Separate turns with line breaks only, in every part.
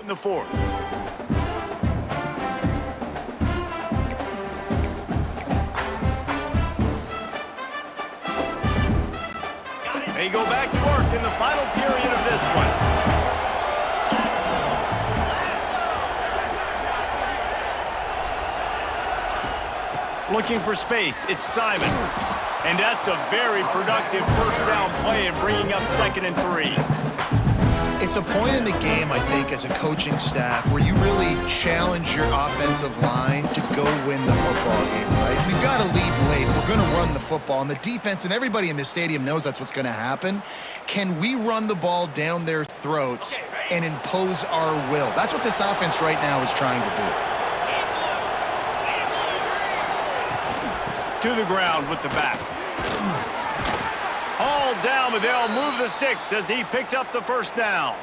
the fourth. They go back to work in the final period of this one. Looking for space, it's Simon. And that's a very productive first down play and bringing up 2nd and 3.
It's a point in the game, I think, as a coaching staff where you really challenge your offensive line to go win the football game, right? We've got to lead late. We're going to run the football. And the defense and everybody in this stadium knows that's what's going to happen. Can we run the ball down their throats and impose our will? That's what this offense right now is trying to
do. To the ground with the back. All down, but they'll move the sticks as he picks up the first down.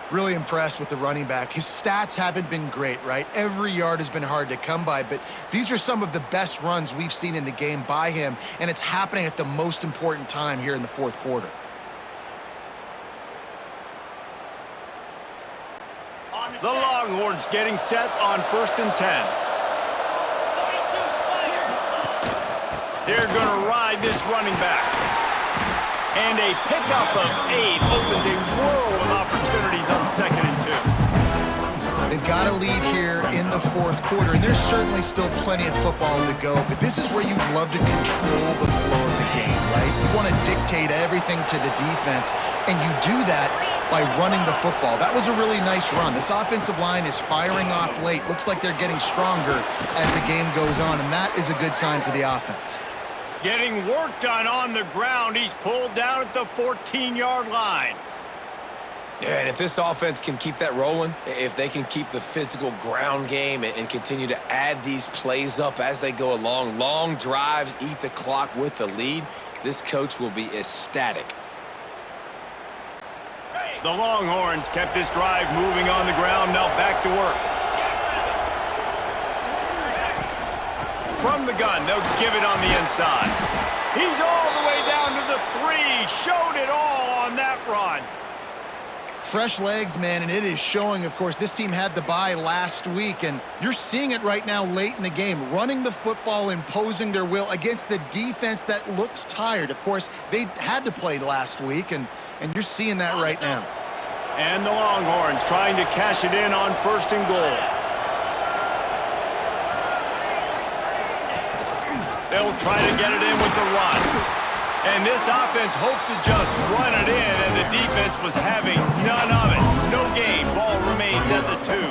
Really impressed with the running back. His stats haven't been great, right? Every yard has been hard to come by, but these are some of the best runs we've seen in the game by him, and it's happening at the most important time here in the fourth quarter.
The Longhorns getting set on 1st and 10. They're going to ride this running back. And a pickup of 8 opens a world of opportunities on 2nd and 2.
They've got a lead here in the fourth quarter, and there's certainly still plenty of football to go, but this is where you'd love to control the flow of the game, right? You want to dictate everything to the defense, and you do that by running the football. That was a really nice run. This offensive line is firing off late. Looks like they're getting stronger as the game goes on, and that is a good sign for the offense.
Getting work done on the ground. He's pulled down at the 14-yard line.
Yeah, and if this offense can keep that rolling, if they can keep the physical ground game and continue to add these plays up as they go along, long drives, eat the clock with the lead, this coach will be ecstatic.
The Longhorns kept this drive moving on the ground, now back to work. From the gun, they'll give it on the inside. He's all the way down to the 3. Showed it all on that run.
Fresh legs, man, and it is showing, of course. This team had the bye last week, and you're seeing it right now late in the game. Running the football, imposing their will against the defense that looks tired. Of course, they had to play last week, and you're seeing that right now.
And the Longhorns trying to cash it in on 1st and goal. They'll try to get it in with the run. And this offense hoped to just run it in, and the defense was having none of it. No gain. Ball remains at the 2.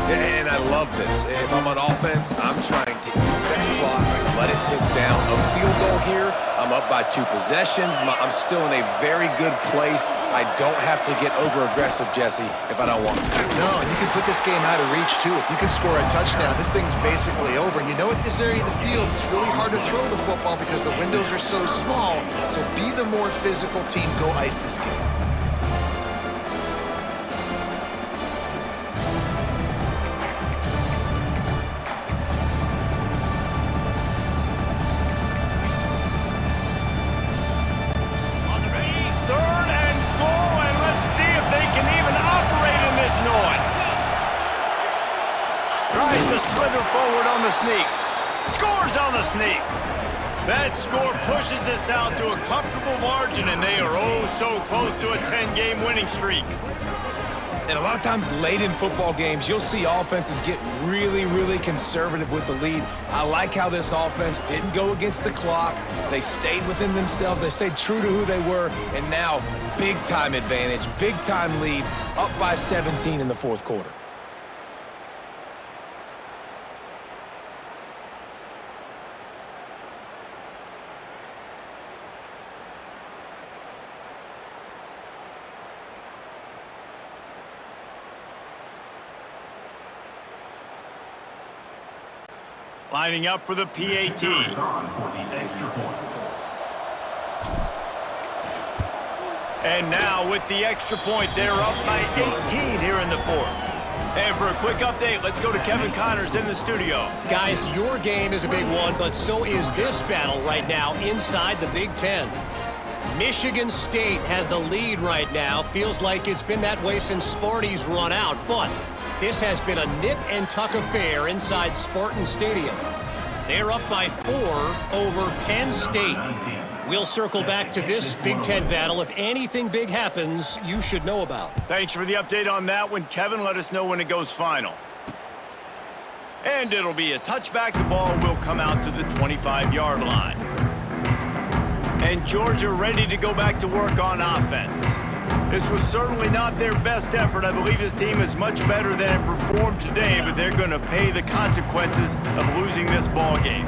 And I love this. If I'm on offense, I'm trying to eat that clock, let it tick down. A field goal here, I'm up by 2 possessions. I'm still in a very good place. I don't have to get over-aggressive, Jesse, if I don't want to.
No, and you can put this game out of reach, too. If you can score a touchdown, this thing's basically over. And you know, at this area of the field, it's really hard to throw the football because the windows are so small. So be the more physical team. Go ice this game.
Tries to slither forward on the sneak. Scores on the sneak. That score pushes this out to a comfortable margin, and they are oh so close to a 10-game winning streak.
And a lot of times late in football games, you'll see offenses get really, really conservative with the lead. I like how this offense didn't go against the clock. They stayed within themselves. They stayed true to who they were. And now, big-time advantage, big-time lead, up by 17 in the fourth quarter.
Lining up for the PAT. And now with the extra point, they're up by 18 here in the fourth. And for a quick update, let's go to Kevin Connors in the studio.
Guys, your game is a big one, but so is this battle right now inside the Big Ten. Michigan State has the lead right now. Feels like it's been that way since Sparty's run out, but this has been a nip-and-tuck affair inside Spartan Stadium. They're up by 4 over Penn State. We'll circle back to this Big Ten battle. If anything big happens, you should know about.
Thanks for the update on that one, Kevin. Let us know when it goes final. And it'll be a touchback. The ball will come out to the 25-yard line. And Georgia ready to go back to work on offense. This was certainly not their best effort. I believe this team is much better than it performed today, but they're going to pay the consequences of losing this ball game.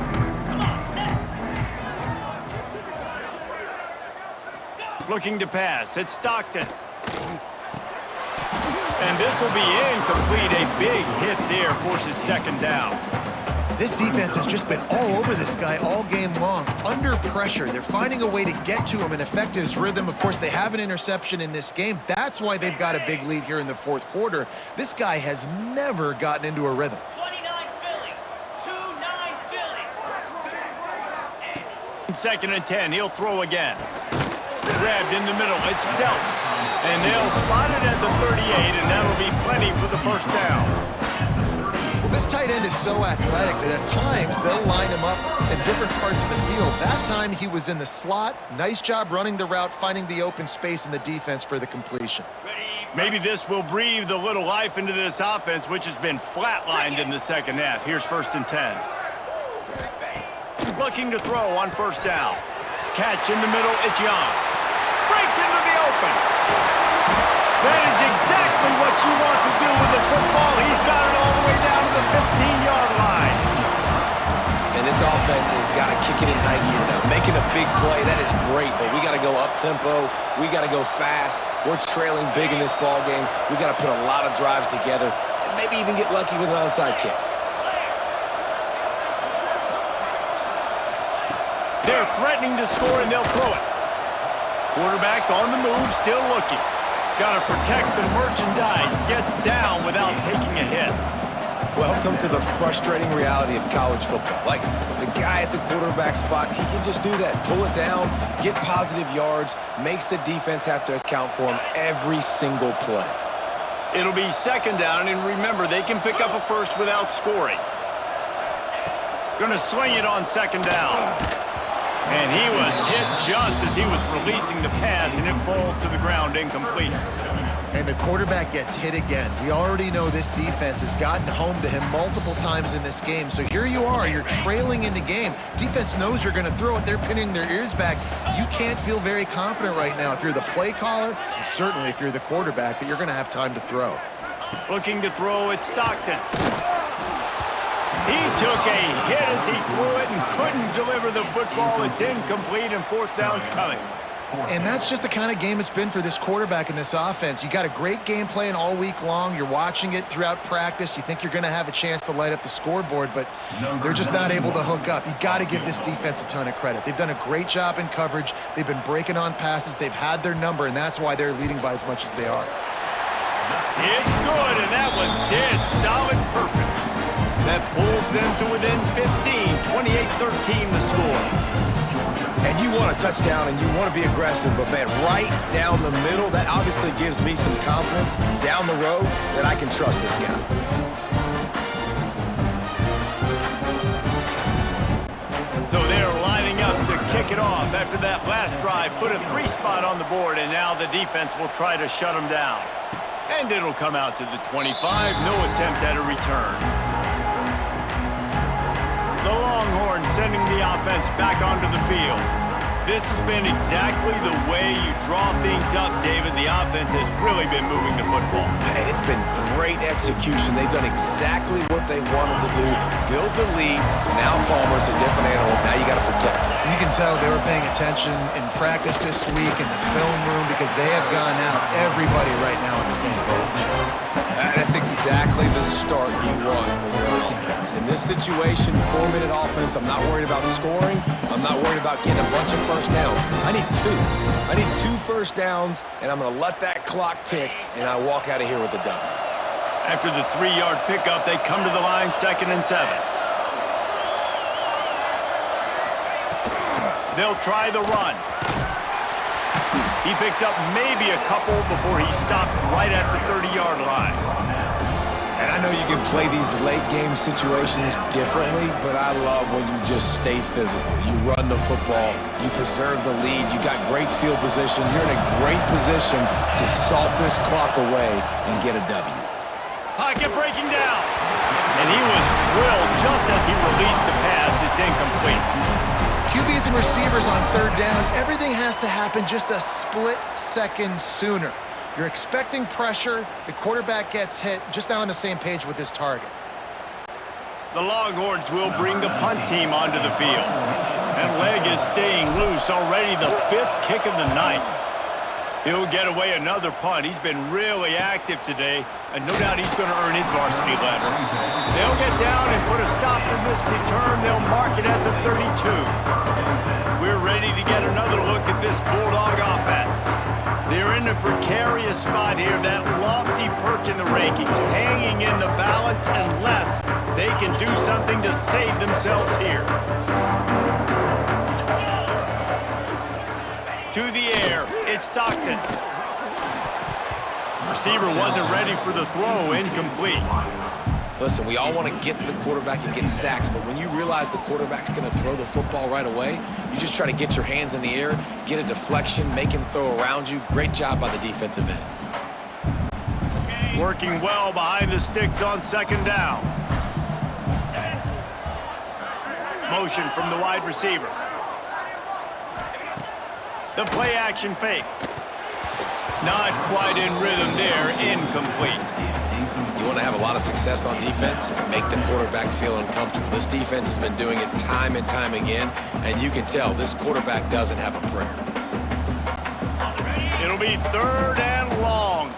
Looking to pass. It's Stockton. And this will be incomplete. A big hit there forces second down.
This defense has just been all over this guy all game long. Under pressure, they're finding a way to get to him and affect his rhythm. Of course, they have an interception in this game. That's why they've got a big lead here in the fourth quarter. This guy has never gotten into a rhythm.
29 Philly. 2-9 Philly.
Second and 10. He'll throw again. Grabbed in the middle. It's dealt. And they'll spot it at the 38, and that'll be plenty for the first down.
Well, this tight end is so athletic that at times they'll line him up in different parts of the field. That time he was in the slot. Nice job running the route, finding the open space in the defense for the completion.
Maybe this will breathe a little life into this offense, which has been flatlined in the second half. Here's first and 10. Looking to throw on first down. Catch in the middle. It's Young. Breaks into the open. That is exactly what you want to do with the football. He's got it all the way down to the 15-yard line.
And this offense has got to kick it in high gear now. Making a big play, that is great, but we got to go up-tempo. We got to go fast. We're trailing big in this ball game. We got to put a lot of drives together and maybe even get lucky with an onside kick.
They're threatening to score, and they'll throw it. Quarterback on the move, still looking. Got to protect the merchandise. Gets down without taking a hit.
Welcome to the frustrating reality of college football. Like, the guy at the quarterback spot, he can just do that. Pull it down, get positive yards, makes the defense have to account for him every single play.
It'll be second down, and remember, they can pick up a first without scoring. Gonna swing it on second down. And he was hit just as he was releasing the pass, and it falls to the ground incomplete.
And the quarterback gets hit again. We already know this defense has gotten home to him multiple times in this game. So here you are, you're trailing in the game. Defense knows you're going to throw it. They're pinning their ears back. You can't feel very confident right now if you're the play caller, and certainly if you're the quarterback, that you're going to have time to throw.
Looking to throw at Stockton. He took a hit as he threw it and couldn't deliver the football. It's incomplete, and fourth down's coming.
And that's just the kind of game it's been for this quarterback in this offense. You got a great game plan all week long. You're watching it throughout practice. You think you're going to have a chance to light up the scoreboard, but they're just not able to hook up. You got to give this defense a ton of credit. They've done a great job in coverage. They've been breaking on passes. They've had their number, and that's why they're leading by as much as they are.
It's good, and that was dead solid perfect. That pulls them to within 15, 28-13 the score.
And you want a touchdown and you want to be aggressive, but man, right down the middle, that obviously gives me some confidence down the road that I can trust this guy.
So they're lining up to kick it off after that last drive. Put a 3-spot on the board, and now the defense will try to shut them down. And it'll come out to the 25. No attempt at a return. The Longhorns sending the offense back onto the field. This has been exactly the way you draw things up, David. The offense has really been moving the football.
And it's been great execution. They've done exactly what they wanted to do. Build the lead. Now Palmer's a different animal. Now you got to protect him.
You can tell they were paying attention in practice this week in the film room because they have gone out everybody right now in the same boat.
That's exactly the start you want when you're on offense. In this situation, 4-minute offense, I'm not worried about scoring. I'm not worried about getting a bunch of first downs. I need 2. I need 2 first downs, and I'm going to let that clock tick, and I walk out of here with the W.
After the 3-yard pickup, they come to the line, 2nd and 7. They'll try the run. He picks up maybe a couple before he's stopped right at the 30-yard line.
And I know you can play these late-game situations differently, but I love when you just stay physical. You run the football, you preserve the lead, you got great field position. You're in a great position to salt this clock away and get a W.
Pocket breaking down. And he was drilled just as he released the pass. It's incomplete.
QBs and receivers on third down, everything has to happen just a split second sooner. You're expecting pressure, the quarterback gets hit, just not on the same page with his target.
The Longhorns will bring the punt team onto the field. That leg is staying loose, already the 5th kick of the night. He'll get away another punt. He's been really active today, and no doubt he's going to earn his varsity letter. They'll get down and put a stop to this return. They'll mark it at the 32. We're ready to get another look at this Bulldog offense. They're in a precarious spot here, that lofty perch in the rankings, hanging in the balance unless they can do something to save themselves here. To the air, it's Stockton. Receiver wasn't ready for the throw, incomplete.
Listen, we all want to get to the quarterback and get sacks, but when you realize the quarterback's going to throw the football right away, you just try to get your hands in the air, get a deflection, make him throw around you. Great job by the defensive end.
Working well behind the sticks on second down. Motion from the wide receiver. The play action fake. Not quite in rhythm there, incomplete.
You want to have a lot of success on defense? Make the quarterback feel uncomfortable. This defense has been doing it time and time again, and you can tell this quarterback doesn't have a prayer.
It'll be 3rd and long.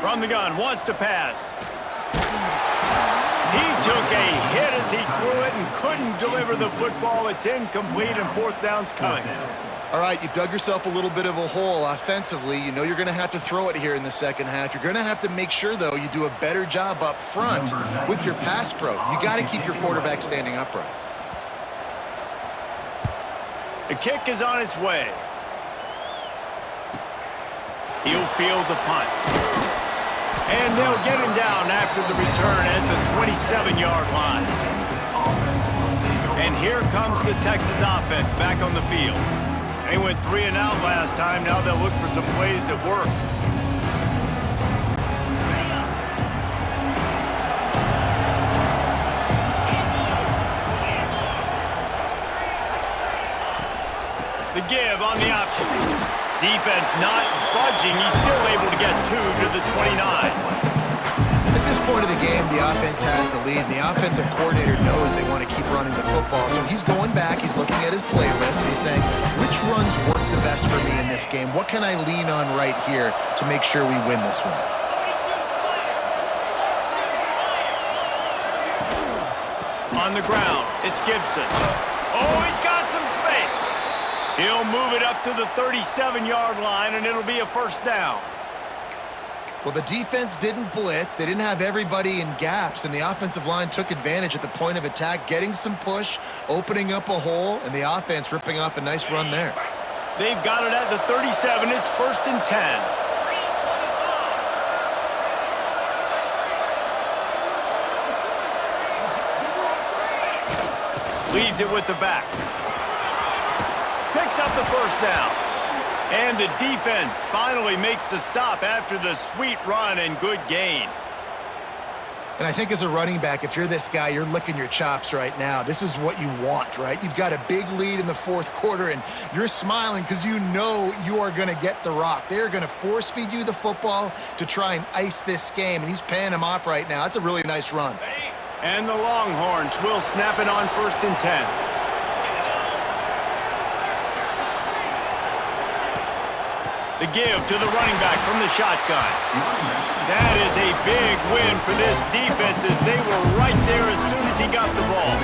From the gun, wants to pass. He took a hit as he threw it and couldn't deliver the football. It's incomplete, and 4th down's coming.
All right, you've dug yourself a little bit of a hole offensively. You know you're going to have to throw it here in the second half. You're going to have to make sure, though, you do a better job up front with your pass pro. You got to keep your quarterback standing upright.
The kick is on its way. He'll field the punt. And they'll get him down after the return at the 27-yard line. And here comes the Texas offense back on the field. They went 3 and out last time. Now they'll look for some plays that work. The give on the option. Defense not budging. He's still able to get 2 to the 29.
At this point of the game, the offense has the lead, and the offensive coordinator knows they want to keep running the football. So he's going back, he's looking at his playlist, and he's saying, which runs work the best for me in this game? What can I lean on right here to make sure we win this one?
On the ground, it's Gibson. Oh, he's got some space. He'll move it up to the 37-yard line, and it'll be a 1st down.
Well, the defense didn't blitz. They didn't have everybody in gaps, and the offensive line took advantage at the point of attack, getting some push, opening up a hole, and the offense ripping off a nice run there.
They've got it at the 37. It's 1st and 10. Leaves it with the back. Picks up the 1st down. And the defense finally makes the stop after the sweet run and good gain.
And I think as a running back, if you're this guy, you're licking your chops right now. This is what you want, right? You've got a big lead in the 4th quarter, and you're smiling because you know you are going to get the rock. They're going to force-feed you the football to try and ice this game, and he's paying him off right now. That's a really nice run.
And the Longhorns will snap it on 1st and 10. The give to the running back from the shotgun. That is a big win for this defense as they were right there as soon as he got the ball.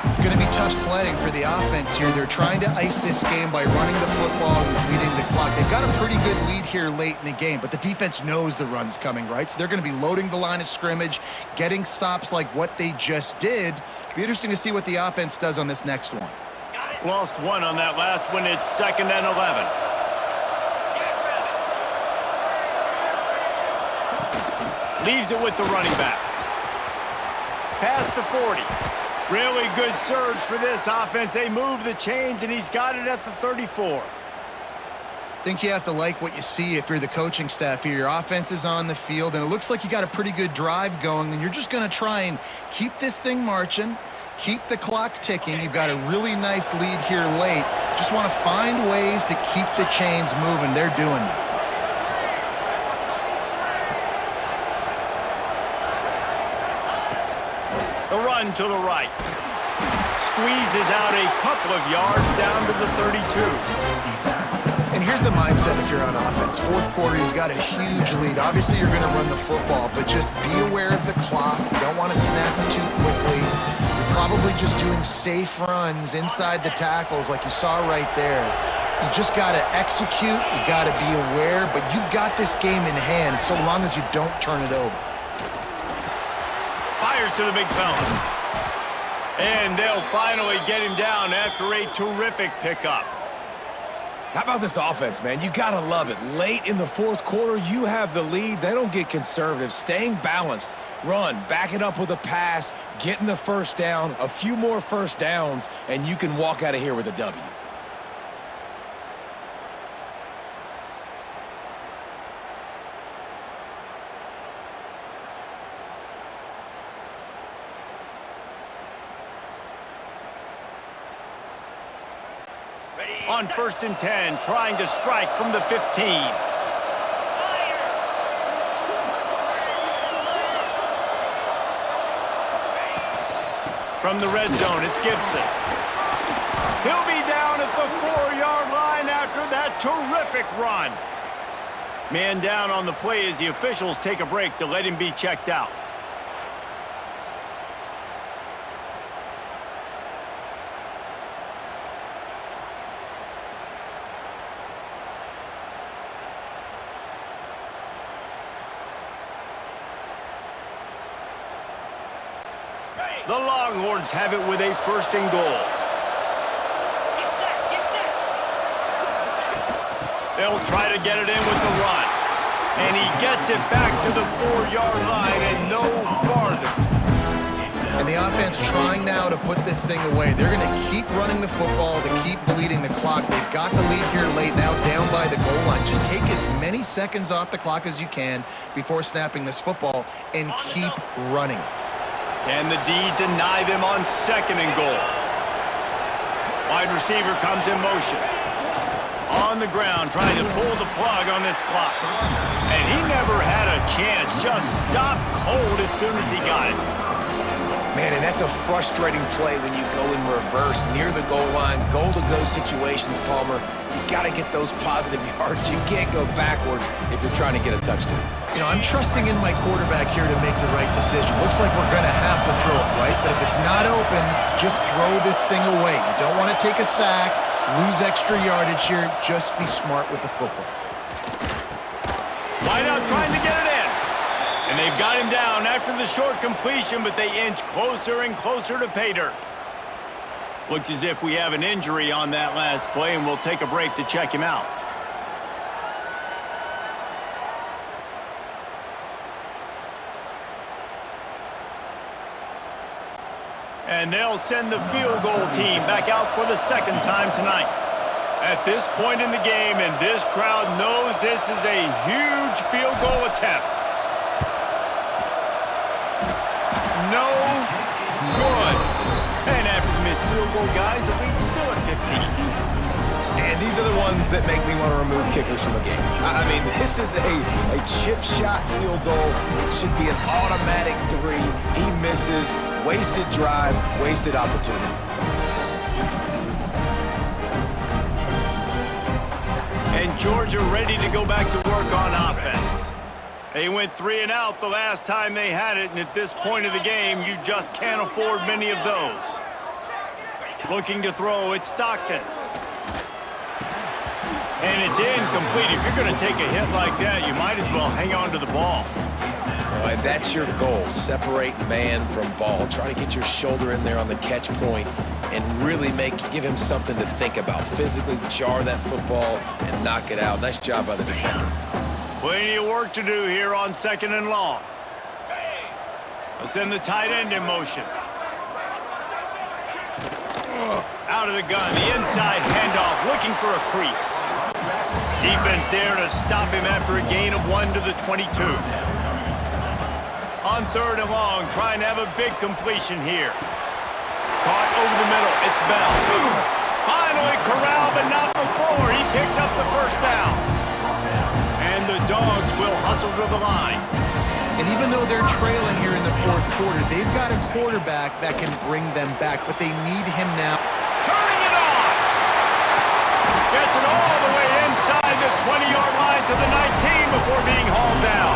It's going to be tough sledding for the offense here. They're trying to ice this game by running the football and leading the clock. They've got a pretty good lead here late in the game, but the defense knows the run's coming, right? So they're going to be loading the line of scrimmage, getting stops like what they just did. Be interesting to see what the offense does on this next one.
Lost one on that last one. It's 2nd and 11. Leaves it with the running back. Past the 40. Really good surge for this offense. They move the chains, and he's got it at the 34.
I think you have to like what you see if you're the coaching staff here. Your offense is on the field, and it looks like you got a pretty good drive going, and you're just going to try and keep this thing marching, keep the clock ticking. You've got a really nice lead here late. Just want to find ways to keep the chains moving. They're doing that.
The run to the right. Squeezes out a couple of yards down to the 32.
And here's the mindset if you're on offense. Fourth quarter, you've got a huge lead. Obviously, you're going to run the football, but just be aware of the clock. You don't want to snap it too quickly. You're probably just doing safe runs inside the tackles like you saw right there. You just got to execute. You got to be aware, but you've got this game in hand so long as you don't turn it over.
Fires to the big fella. And they'll finally get him down after a terrific pickup.
How about this offense, man? You gotta love it. Late in the fourth quarter, you have the lead. They don't get conservative. Staying balanced. Run, back it up with a pass, getting the first down, a few more first downs, and you can walk out of here with a W.
On 1st and 10, trying to strike from the 15. From the red zone, it's Gibson. He'll be down at the 4-yard line after that terrific run. Man down on the play as the officials take a break to let him be checked out. The Longhorns have it with a 1st and goal.
Get set, get set.
They'll try to get it in with the run. And he gets it back to the 4-yard line and no farther.
And the offense trying now to put this thing away. They're going to keep running the football to keep bleeding the clock. They've got the lead here late, now down by the goal line. Just take as many seconds off the clock as you can before snapping this football and keep running it.
Can the D deny them on 2nd and goal? Wide receiver comes in motion. On the ground, trying to pull the plug on this clock. And he never had a chance. Just stopped cold as soon as he got it.
Man, and that's a frustrating play when you go in reverse near the goal line. Goal-to-go situations, Palmer. You got to get those positive yards. You can't go backwards if you're trying to get a touchdown.
You know, I'm trusting in my quarterback here to make the right decision. Looks like we're going to have to throw it, right? But if it's not open, just throw this thing away. You don't want to take a sack, lose extra yardage here. Just be smart with the football.
Wide out trying to get it in. And they've got him down after the short completion, but they inch closer and closer to pay dirt. Looks as if we have an injury on that last play, and we'll take a break to check him out. And they'll send the field goal team back out for the 2nd time tonight. At this point in the game, and this crowd knows this is a huge field goal attempt. No good. And after the missed field goal, guys, the lead's still at 15.
And these are the ones that make me want to remove kickers from a game. I mean, this is a chip shot field goal. It should be an automatic 3. He misses. Wasted drive, wasted opportunity.
And Georgia ready to go back to work on offense. They went 3 and out the last time they had it, and at this point of the game, you just can't afford many of those. Looking to throw, it's Stockton. And it's incomplete. If you're going to take a hit like that, you might as well hang on to the ball.
All right, that's your goal. Separate man from ball. Try to get your shoulder in there on the catch point and really give him something to think about. Physically jar that football and knock it out. Nice job by the defender.
Plenty of work to do here on 2nd and long. Let's send the tight end in motion. Out of the gun, the inside handoff, looking for a crease. Defense there to stop him after a gain of 1 to the 22. On 3rd and long, trying to have a big completion here. Caught over the middle, it's Bell. Finally corralled, but not before. He picks up the first down. And the Dogs will hustle to the line.
And even though they're trailing here in the 4th quarter, they've got a quarterback that can bring them back, but they need him now.
Turning it on! Gets it all the way inside the 20-yard line to the 19 before being hauled down.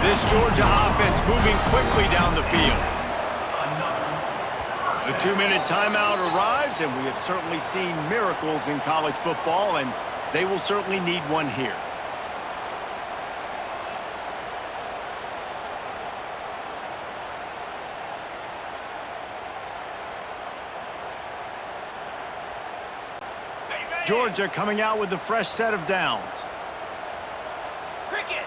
This Georgia offense moving quickly down the field. The 2-minute timeout arrives, and we have certainly seen miracles in college football, and they will certainly need one here. Georgia coming out with a fresh set of downs.
Cricket.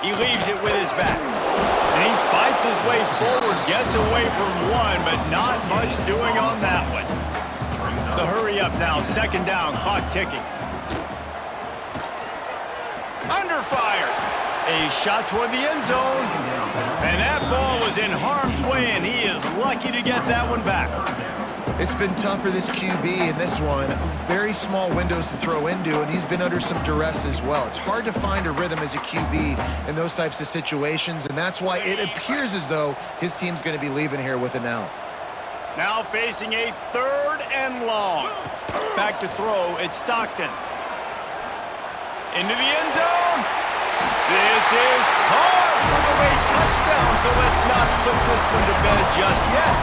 He leaves it with his back. And he fights his way forward, gets away from one, but not much doing on that one. The hurry up now, 2nd down, clock ticking. Under fire. A shot toward the end zone. And that ball was in harm's way, and he is lucky to get that one back.
It's been tough for this QB in this one. Very small windows to throw into, and he's been under some duress as well. It's hard to find a rhythm as a QB in those types of situations, and that's why it appears as though his team's going to be leaving here with an L.
Now facing a 3rd and long. Back to throw, it's Stockton. Into the end zone. This is caught for the late touchdown, so let's not put this one to bed just yet.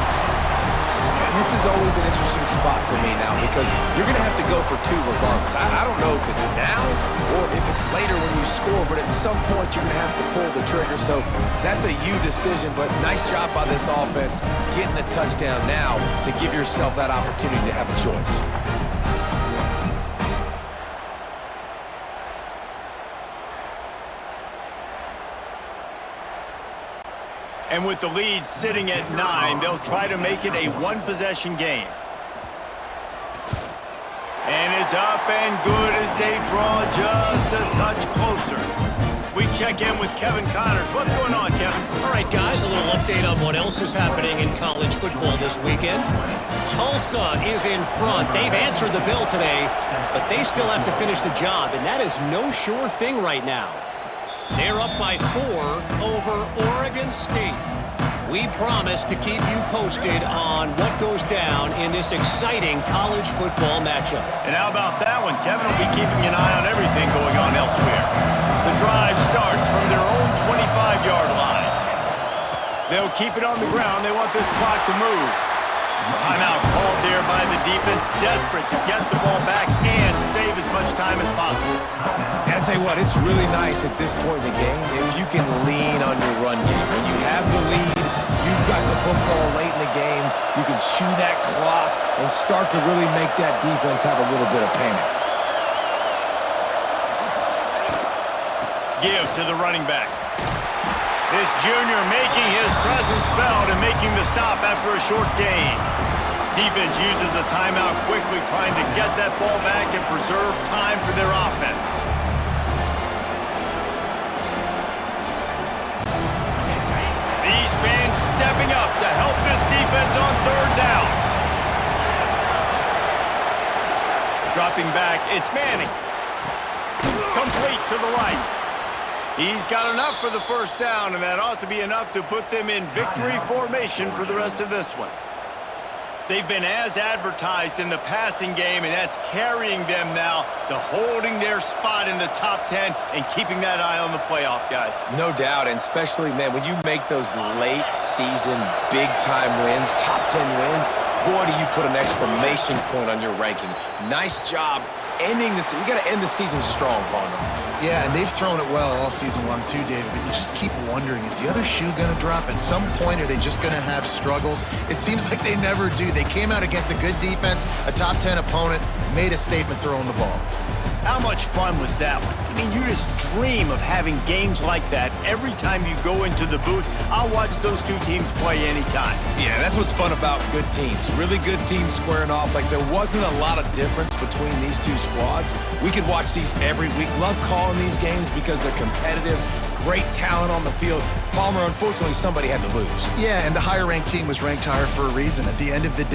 And this is always an interesting spot for me now because you're going to have to go for 2 regardless. I don't know if it's now or if it's later when you score, but at some point you're going to have to pull the trigger. So that's a you decision, but nice job by this offense getting the touchdown now to give yourself that opportunity to have a choice.
And with the lead sitting at 9, they'll try to make it a 1-possession game. And it's up and good as they draw just a touch closer. We check in with Kevin Connors. What's going on, Kevin?
All right, guys, a little update on what else is happening in college football this weekend. Tulsa is in front. They've answered the bell today, but they still have to finish the job, and that is no sure thing right now. They're up by 4 over Oregon State. We promise to keep you posted on what goes down in this exciting college football matchup.
And how about that one? Kevin will be keeping an eye on everything going on elsewhere. The drive starts from their own 25-yard line. They'll keep it on the ground. They want this clock to move. Timeout called there by the defense, desperate to get the ball back and save as much time as possible.
And I'll tell you what, it's really nice at this point in the game if you can lean on your run game. When you have the lead, you've got the football late in the game, you can chew that clock and start to really make that defense have a little bit of panic.
Give to the running back. This junior making his presence felt and making the stop after a short gain. Defense uses a timeout quickly, trying to get that ball back and preserve time for their offense. These fans stepping up to help this defense on 3rd down. Dropping back, it's Manning. Complete to the right. He's got enough for the first down, and that ought to be enough to put them in victory formation for the rest of this one. They've been as advertised in the passing game, and that's carrying them now to holding their spot in the top 10 and keeping that eye on the playoff, guys.
No doubt, and especially, man, when you make those late-season, big-time wins, top 10 wins, boy, do you put an exclamation point on your ranking. Nice job ending the season. You got to end the season strong, Palmer.
Yeah, and they've thrown it well all season long too, David, but you just keep wondering, is the other shoe going to drop? At some point, are they just going to have struggles? It seems like they never do. They came out against a good defense, a top 10 opponent, made a statement throwing the ball.
How much fun was that one? I mean, you just dream of having games like that every time you go into the booth. I'll watch those two teams play anytime.
Yeah, that's what's fun about good teams. Really good teams squaring off. Like, there wasn't a lot of difference between these two squads. We could watch these every week. Love calling these games because they're competitive. Great talent on the field. Palmer, unfortunately, somebody had to lose.
Yeah, and the higher-ranked team was ranked higher for a reason. At the end of the day,